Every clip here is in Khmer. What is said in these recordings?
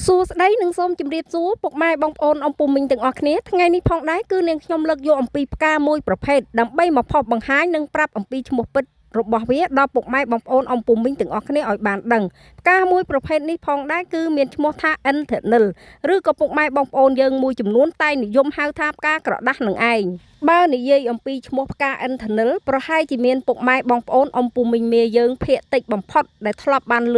សួស្តីនិងសូមជម្រាបសួរពុកម៉ែបងប្អូនអ៊ំពូមីងទាំងអស់គ្នាថ្ងៃនេះផងដែរគឺនាងខ្ញុំលើកយកអំពីផ្កាមួយប្រភេទដើម្បីមកផុសបង្ហាញនិងប្រាប់អំពីឈ្មោះពិតរបស់វាដល់ពុកម៉ែបងប្អូនអ៊ំពូមីងទាំងអស់គ្នាឲ្យបានដឹងផ្កាមួយប្រភេទនេះផងដែរគឺមានឈ្មោះថាអិនធនិលឬក៏ពុកម៉ែបងប្អូនយើងមួយចំនួនតែនិយមហៅថាផ្កាក្រដាស់នឹងឯងបើនិយាយអំពីឈ្មោះផ្កាអិនធនិលប្រហែលជាមានពុកម៉ែបងប្អូនអ៊ំពូមីងមាយើងភាគតិចបំផុតដែលធ្លាប់បានឮ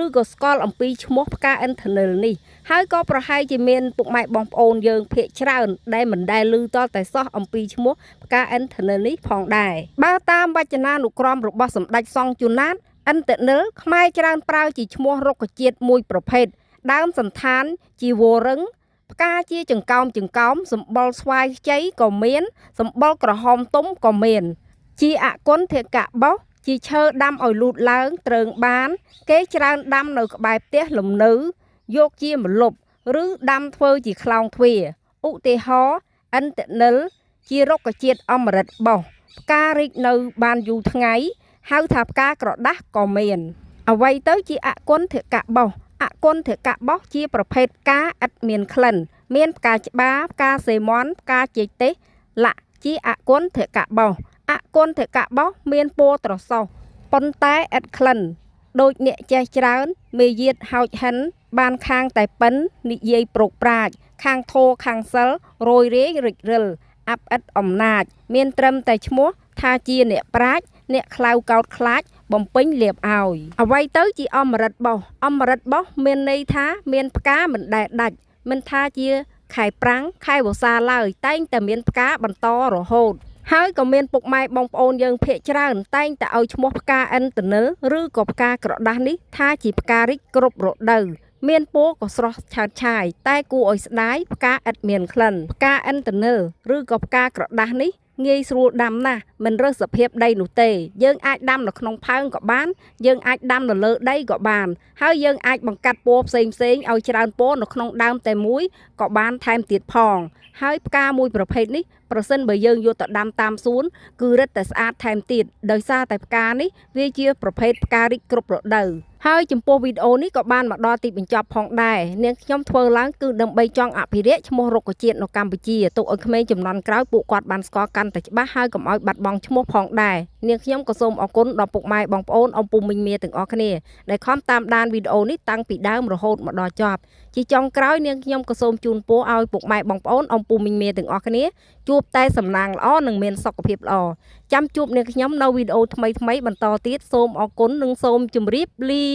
ឬក៏ស្គាល់អំពីឈ្មោះផ្កាអិនធនិលនេះហើយក៏ប្រហែលជាមានពុកម៉ែបងប្អូនយើងភាគច្រើនដែលមិនដែលឮតតែសោះអំពីឈ្មោះផ្កាអិនធនិលនេះផងដែរបើតាមវចនានុក្រមរបស់សម្ដេចសង្ឃជួនណាតអិនធនិលខ្មែរច្រើនប្រើជាឈ្មោះរុក្ខជាតិមួយប្រភេទដើមសន្តានជាវរឹងផ្កាជាចង្កោមសម្បុរស្វាយខ្ចីក៏មានសម្បុរក្រហមទុំក៏មានជាអគុណធកៈបោសជាឈើដាំឲ្យលូតឡើងទ្រើងបានគេច្រើនដាំនៅក្បែរផ្ទះលំនៅយកជាម្លប់ឬដាំធ្វើជាខ្លោងទ្វារឧទាហរណ៍អិនធនិលជារុក្ខជាតិអមฤតបោសផ្ការីកនៅបានយូរថ្ងៃហៅថាផ្កាក្រដាស់ក៏មានអ្វីទៅជាអគុណធកៈបោសអគុណធកៈបោសជាប្រភេទផ្កាឥតមានក្លិនមានផ្កាច្បារផ្កាសេមន់ផ្កាចេកទេសលក្ខជាអគុណធកៈបោសអគុណធកៈបោសមានពណ៌ត្រសោះប៉ុន្តែឥតក្លិនដូចអ្នកចេះច្រើនមេយាទហោចហិនបានខាងតែប៉ិននិយាយប្រុកប្រាជ្ញខាងធោខាងសិលរយរាយរិចរិលអាប់ឥតអំណាចមានត្រឹមតែឈ្មោះថាជាអ្នកប្រាជ្ញអ្នកខ្លៅកោតខ្លាចបំពេញលៀបឲ្យអ្វីទៅជាអមฤតបោសអមฤតបោសមានន័យថាមានផ្កាមិនដែលដាច់មិនថាជាខែប្រាំងខែវស្សាឡើយតែងតែមានផ្កាបន្តរហូតហើយក៏មានពុកម៉ែបងប្អូនយើងភាគច្រើនតែងតែឲ្យឈ្មោះផ្កាអិនធនិលឬក៏ផ្កាក្រដាស់នេះថាជាផ្ការីកគ្រប់រដូវមានពណ៌ក៏ស្រស់ឆើតឆាយតែគួរឲ្យស្ដាយផ្កាឥតមានក្លិនផ្កាអិនធនិលឬក៏ផ្កាក្រដាស់នេះងាយស្រួលដាំណាស់មិនរើសសភាពដីនោះទេយើងអាចដាំនៅក្នុងផើងក៏បានយើងអាចដាំនៅលើដីក៏បានហើយយើងអាចបង្កាត់ពណ៌ផ្សេងឲ្យច្រើនពណ៌នៅក្នុងដើមតែមួយក៏បានថែមទៀតផងហើយផ្កាមួយប្រភេទនេះប្រសិនបើយើងយកទៅដាំតាមសួនគឺរឹតតែស្អាតថែមទៀតដោយសារតែផ្កានេះវាជាប្រភេទផ្ការីកគ្រប់រដូវហើយចំពោះវីដេអូនេះក៏បានមកដល់ទីបញ្ចប់ផងដែរនាងខ្ញុំធ្វើឡើងគឺដើម្បីចង់អភិរក្សឈ្មោះរុក្ខជាតិនៅកម្ពុជាទុកឲ្យក្មេងជំនាន់ក្រោយពួកគាត់បានស្គាល់កាន់តែច្បាស់ហើយកុំឲ្យបាត់បង់ឈ្មោះផងដែរនាងខ្ញុំក៏សូមអរគុណដល់ពុកម៉ែបងប្អូនអ៊ំពូមីងមាទាំងអស់គ្នាដែលខំតាមដានវីដេអូនេះតាំងពីដើមរហូតមកដល់ចប់ជាចុងក្រោយនាងខ្ញុំក៏សូមជូនពរឲ្យពុកម៉ែបងប្អូនអ៊ំពូមីងមាទាំងអស់គ្នាជួបតែសំណាងល្អនិងមានសុខភាពល្អចាំជួបនាងខ្ញុំនៅវីដេអូថ្មីបន្តទៀតសូមអរគុណនិងសូមជម្រាបលា